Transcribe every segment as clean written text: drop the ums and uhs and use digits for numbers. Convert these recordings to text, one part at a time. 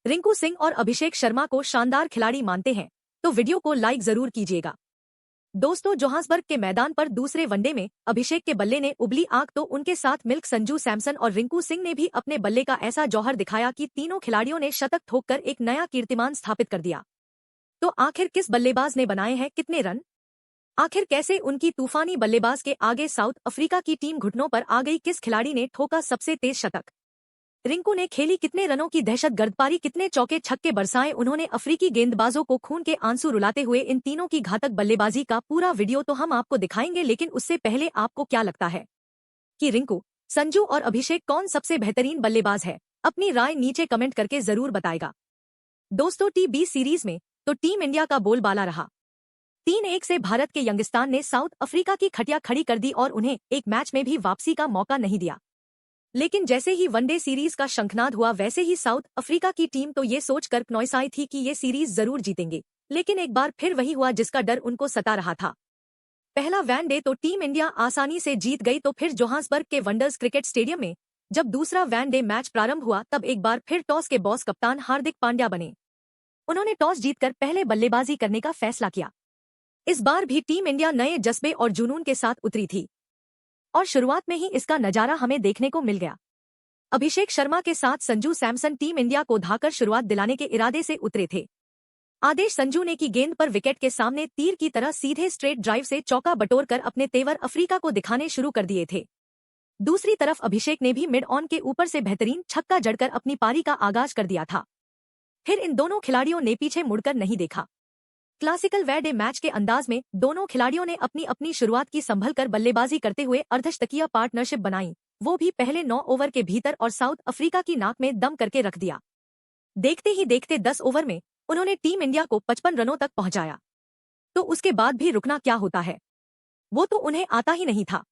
रिंकू सिंह और अभिषेक शर्मा को शानदार खिलाड़ी मानते हैं तो वीडियो को लाइक जरूर कीजिएगा। दोस्तों, जोहान्सबर्ग के मैदान पर दूसरे वनडे में अभिषेक के बल्ले ने उबली आंख तो उनके साथ मिल्क संजू सैमसन और रिंकू सिंह ने भी अपने बल्ले का ऐसा जौहर दिखाया कि तीनों खिलाड़ियों ने शतक ठोककर एक नया कीर्तिमान स्थापित कर दिया। तो आखिर किस बल्लेबाज ने बनाए हैं कितने रन? आखिर कैसे उनकी तूफानी बल्लेबाज के आगे साउथ अफ्रीका की टीम घुटनों पर आ गई? किस खिलाड़ी ने ठोका सबसे तेज शतक? रिंकू ने खेली कितने रनों की दहशतगर्द पारी? कितने चौके छक्के बरसाए उन्होंने अफ्रीकी गेंदबाजों को? खून के आंसू रुलाते हुए इन तीनों की घातक बल्लेबाजी का पूरा वीडियो तो हम आपको दिखाएंगे, लेकिन उससे पहले आपको क्या लगता है कि रिंकू, संजू और अभिषेक कौन सबसे बेहतरीन बल्लेबाज है? अपनी राय नीचे कमेंट करके जरूर बताएगा। दोस्तों, T20 सीरीज में तो टीम इंडिया का बोलबाला रहा। 3-1 से भारत के यंगिस्तान ने साउथ अफ्रीका की खटिया खड़ी कर दी और उन्हें एक मैच में भी वापसी का मौका नहीं दिया। लेकिन जैसे ही वनडे सीरीज का शंखनाद हुआ, वैसे ही साउथ अफ्रीका की टीम तो ये सोचकर कनौसाई थी कि ये सीरीज जरूर जीतेंगे, लेकिन एक बार फिर वही हुआ जिसका डर उनको सता रहा था। पहला वनडे तो टीम इंडिया आसानी से जीत गई, तो फिर जोहान्सबर्ग के वंडर्स क्रिकेट स्टेडियम में जब दूसरा वनडे मैच प्रारंभ हुआ, तब एक बार फिर टॉस के बॉस कप्तान हार्दिक पांड्या बने। उन्होंने टॉस जीतकर पहले बल्लेबाजी करने का फैसला किया। इस बार भी टीम इंडिया नए जज्बे और जुनून के साथ उतरी थी और शुरुआत में ही इसका नजारा हमें देखने को मिल गया। अभिषेक शर्मा के साथ संजू सैमसन टीम इंडिया को धाकर शुरुआत दिलाने के इरादे से उतरे थे। आदेश संजू ने की गेंद पर विकेट के सामने तीर की तरह सीधे स्ट्रेट ड्राइव से चौका बटोरकर अपने तेवर अफ्रीका को दिखाने शुरू कर दिए थे। दूसरी तरफ अभिषेक ने भी मिड ऑन के ऊपर से बेहतरीन छक्का जड़कर अपनी पारी का आगाज कर दिया था। फिर इन दोनों खिलाड़ियों ने पीछे मुड़कर नहीं देखा। क्लासिकल वनडे मैच के अंदाज में दोनों खिलाड़ियों ने अपनी अपनी शुरुआत की संभल कर बल्लेबाजी करते हुए अर्धशतकीय पार्टनरशिप बनाई, वो भी पहले 9 ओवर के भीतर, और साउथ अफ्रीका की नाक में दम करके रख दिया। देखते ही देखते 10 ओवर में उन्होंने टीम इंडिया को 55 रनों तक पहुंचाया। तो उसके बाद भी रुकना क्या होता है, वो तो उन्हें आता ही नहीं था।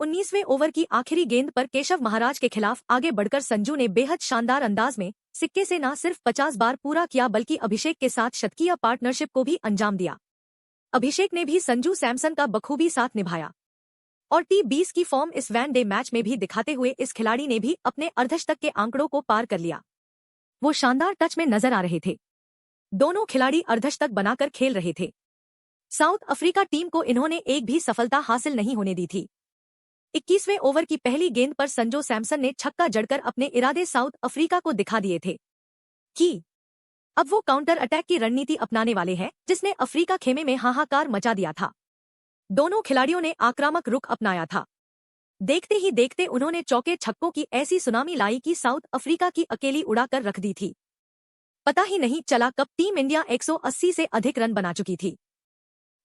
19वें ओवर की आखिरी गेंद पर केशव महाराज के खिलाफ आगे बढ़कर संजू ने बेहद शानदार अंदाज में सिक्के से न सिर्फ 50 बार पूरा किया, बल्कि अभिषेक के साथ शतकीय पार्टनरशिप को भी अंजाम दिया। अभिषेक ने भी संजू सैमसन का बखूबी साथ निभाया और T20 की फॉर्म इस वनडे मैच में भी दिखाते हुए इस खिलाड़ी ने भी अपने अर्धशतक के आंकड़ों को पार कर लिया। वो शानदार टच में नजर आ रहे थे। दोनों खिलाड़ी अर्धशतक बनाकर खेल रहे थे। साउथ अफ्रीका टीम को इन्होंने एक भी सफलता हासिल नहीं होने दी थी। 21वें ओवर की पहली गेंद पर संजू सैमसन ने छक्का जड़कर अपने इरादे साउथ अफ्रीका को दिखा दिए थे कि अब वो काउंटर अटैक की रणनीति अपनाने वाले हैं, जिसने अफ्रीका खेमे में हाहाकार मचा दिया था। दोनों खिलाड़ियों ने आक्रामक रुख अपनाया था। देखते ही देखते उन्होंने चौके छक्कों की ऐसी सुनामी लाई कि साउथ अफ्रीका की अकेली उड़ाकर रख दी थी। पता ही नहीं चला कब टीम इंडिया 180 से अधिक रन बना चुकी थी।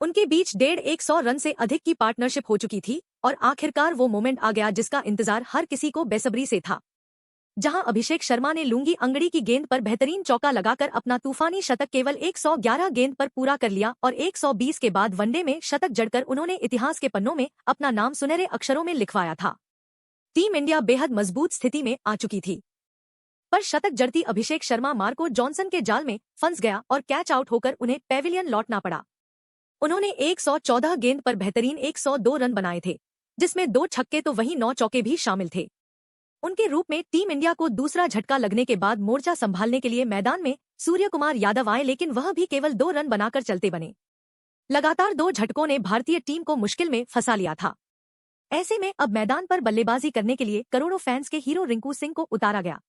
उनके बीच 150 रन से अधिक की पार्टनरशिप हो चुकी थी और आखिरकार वो मोमेंट आ गया जिसका इंतजार हर किसी को बेसब्री से था, जहां अभिषेक शर्मा ने लूंगी अंगड़ी की गेंद पर बेहतरीन चौका लगाकर अपना तूफानी शतक केवल 111 गेंद पर पूरा कर लिया और 120 के बाद वनडे में शतक जड़कर उन्होंने इतिहास के पन्नों में अपना नाम सुनहरे अक्षरों में लिखवाया था। टीम इंडिया बेहद मजबूत स्थिति में आ चुकी थी, पर शतक जड़ती अभिषेक शर्मा मार्को जॉनसन के जाल में फंस गया और कैच आउट होकर उन्हें पेविलियन लौटना पड़ा। उन्होंने 114 गेंद पर बेहतरीन 102 रन बनाए थे, जिसमें 2 छक्के तो वहीं 9 चौके भी शामिल थे। उनके रूप में टीम इंडिया को दूसरा झटका लगने के बाद मोर्चा संभालने के लिए मैदान में सूर्य कुमार यादव आए, लेकिन वह भी केवल 2 रन बनाकर चलते बने। लगातार 2 झटकों ने भारतीय टीम को मुश्किल में फंसा लिया था। ऐसे में अब मैदान पर बल्लेबाजी करने के लिए करोड़ों फैंस के हीरो रिंकू सिंह को उतारा गया।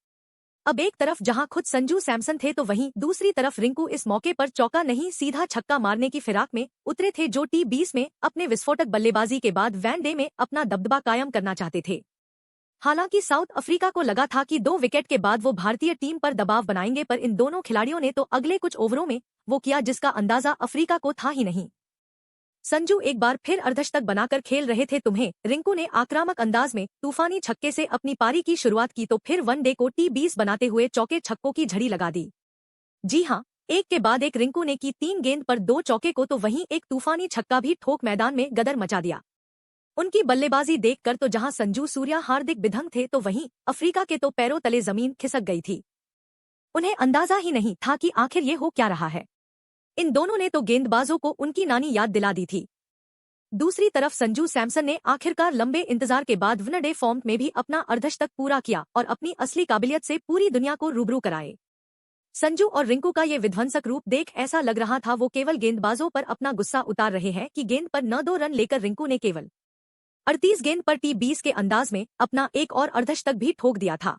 अब एक तरफ जहां खुद संजू सैमसन थे, तो वहीं दूसरी तरफ रिंकू इस मौके पर चौका नहीं सीधा छक्का मारने की फिराक में उतरे थे, जो T20 में अपने विस्फोटक बल्लेबाजी के बाद वनडे में अपना दबदबा कायम करना चाहते थे। हालांकि साउथ अफ्रीका को लगा था कि 2 विकेट के बाद वो भारतीय टीम पर दबाव बनाएंगे, पर इन दोनों खिलाड़ियों ने तो अगले कुछ ओवरों में वो किया जिसका अंदाजा अफ्रीका को था ही नहीं। संजू एक बार फिर अर्धशतक बनाकर खेल रहे थे। रिंकू ने आक्रामक अंदाज में तूफानी छक्के से अपनी पारी की शुरुआत की, तो फिर वनडे को T20 बनाते हुए चौके छक्कों की झड़ी लगा दी। जी हां, एक के बाद एक रिंकू ने की 3 गेंद पर 2 चौके को, तो वहीं एक तूफानी छक्का भी ठोक मैदान में गदर मचा दिया। उनकी बल्लेबाजी देखकर तो जहां संजू सूर्या हार्दिक बिधंग थे, तो वहीं अफ्रीका के तो पैरों तले जमीन खिसक गई थी। उन्हें अंदाजा ही नहीं था कि आखिर ये हो क्या रहा है। इन दोनों ने तो गेंदबाजों को उनकी नानी याद दिला दी थी। दूसरी तरफ संजू सैमसन ने आखिरकार लंबे इंतजार के बाद वनडे फॉर्म में भी अपना अर्धशतक पूरा किया और अपनी असली काबिलियत से पूरी दुनिया को रूबरू कराए। संजू और रिंकू का ये विध्वंसक रूप देख ऐसा लग रहा था वो केवल गेंदबाजों पर अपना गुस्सा उतार रहे हैं कि गेंद पर न 2 रन लेकर रिंकू ने केवल 38 गेंद पर T20 के अंदाज में अपना एक और अर्धशतक भी ठोक दिया था।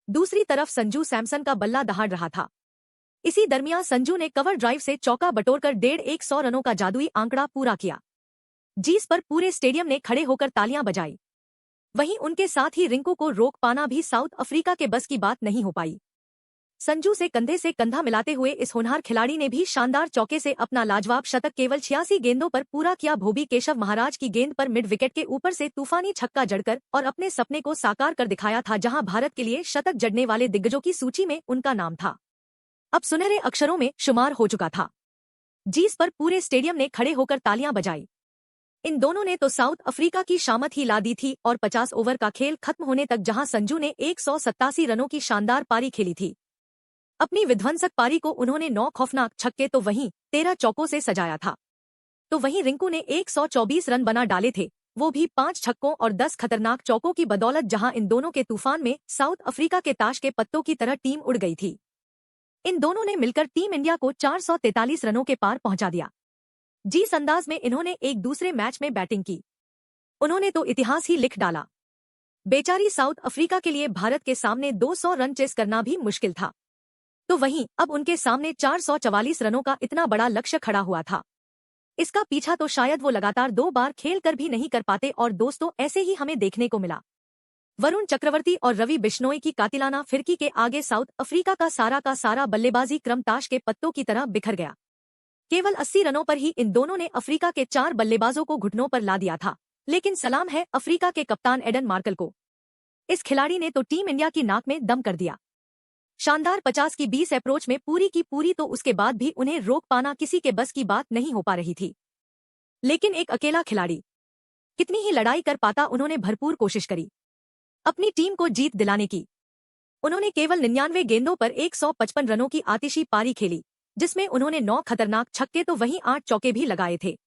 दूसरी तरफ संजू सैमसन का बल्ला दहाड़ रहा था। इसी दरमियान संजू ने कवर ड्राइव से चौका बटोरकर 150 रनों का जादुई आंकड़ा पूरा किया, जिस पर पूरे स्टेडियम ने खड़े होकर तालियां बजाई। वहीं उनके साथ ही रिंकू को रोक पाना भी साउथ अफ्रीका के बस की बात नहीं हो पाई। संजू से कंधा मिलाते हुए इस होनहार खिलाड़ी ने भी शानदार चौके से अपना लाजवाब शतक केवल 86 गेंदों पर पूरा किया। भोबी केशव महाराज की गेंद पर मिड विकेट के ऊपर से तूफानी छक्का जड़कर और अपने सपने को साकार कर दिखाया था, जहां भारत के लिए शतक जड़ने वाले दिग्गजों की सूची में उनका नाम था अब सुनहरे अक्षरों में शुमार हो चुका था, जिस पर पूरे स्टेडियम ने खड़े होकर तालियां बजाई। इन दोनों ने तो साउथ अफ्रीका की शामत ही ला दी थी और 50 ओवर का खेल खत्म होने तक जहां संजू ने 187 रनों की शानदार पारी खेली थी। अपनी विध्वंसक पारी को उन्होंने 9 खौफनाक छक्के तो वहीं 13 चौकों से सजाया था। तो वहीं रिंकू ने 124 रन बना डाले थे, वो भी 5 छक्कों और 10 खतरनाक चौकों की बदौलत, जहां इन दोनों के तूफान में साउथ अफ्रीका के ताश के पत्तों की तरह टीम उड़ गई थी। इन दोनों ने मिलकर टीम इंडिया को 443 रनों के पार पहुंचा दिया। जिस अंदाज में इन्होंने एक दूसरे मैच में बैटिंग की, उन्होंने तो इतिहास ही लिख डाला। बेचारी साउथ अफ्रीका के लिए भारत के सामने 200 रन चेस करना भी मुश्किल था, तो वहीं अब उनके सामने 444 रनों का इतना बड़ा लक्ष्य खड़ा हुआ था। इसका पीछा तो शायद वो लगातार 2 बार खेल कर भी नहीं कर पाते। और दोस्तों, ऐसे ही हमें देखने को मिला। वरुण चक्रवर्ती और रवि बिश्नोई की कातिलाना फिरकी के आगे साउथ अफ्रीका का सारा बल्लेबाजी क्रम ताश के पत्तों की तरह बिखर गया। केवल 80 रनों पर ही इन दोनों ने अफ्रीका के 4 बल्लेबाजों को घुटनों पर ला दिया था। लेकिन सलाम है अफ्रीका के कप्तान एडन मार्कल को। इस खिलाड़ी ने तो टीम इंडिया की नाक में दम कर दिया। शानदार 50 की 20 अप्रोच में पूरी की पूरी, तो उसके बाद भी उन्हें रोक पाना किसी के बस की बात नहीं हो पा रही थी। लेकिन एक अकेला खिलाड़ी कितनी ही लड़ाई कर पाता, उन्होंने भरपूर कोशिश करी अपनी टीम को जीत दिलाने की। उन्होंने केवल 99 गेंदों पर 155 रनों की आतिशी पारी खेली, जिसमें उन्होंने 9 खतरनाक छक्के तो वहीं 8 चौके भी लगाए थे।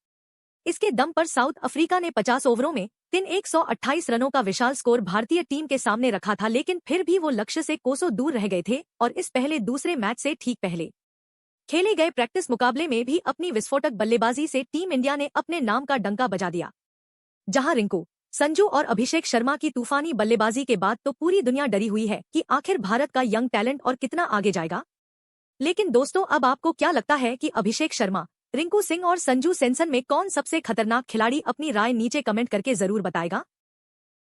इसके दम पर साउथ अफ्रीका ने 50 ओवरों में 128 रनों का विशाल स्कोर भारतीय टीम के सामने रखा था, लेकिन फिर भी वो लक्ष्य से कोसों दूर रह गए थे। और इस पहले दूसरे मैच से ठीक पहले खेले गए प्रैक्टिस मुकाबले में भी अपनी विस्फोटक बल्लेबाजी से टीम इंडिया ने अपने नाम का डंका बजा दिया। जहां रिंकू, संजू और अभिषेक शर्मा की तूफानी बल्लेबाजी के बाद तो पूरी दुनिया डरी हुई है कि आखिर भारत का यंग टैलेंट और कितना आगे जाएगा। लेकिन दोस्तों, अब आपको क्या लगता है कि अभिषेक शर्मा, रिंकू सिंह और संजू सैमसन में कौन सबसे खतरनाक खिलाड़ी? अपनी राय नीचे कमेंट करके जरूर बताएगा।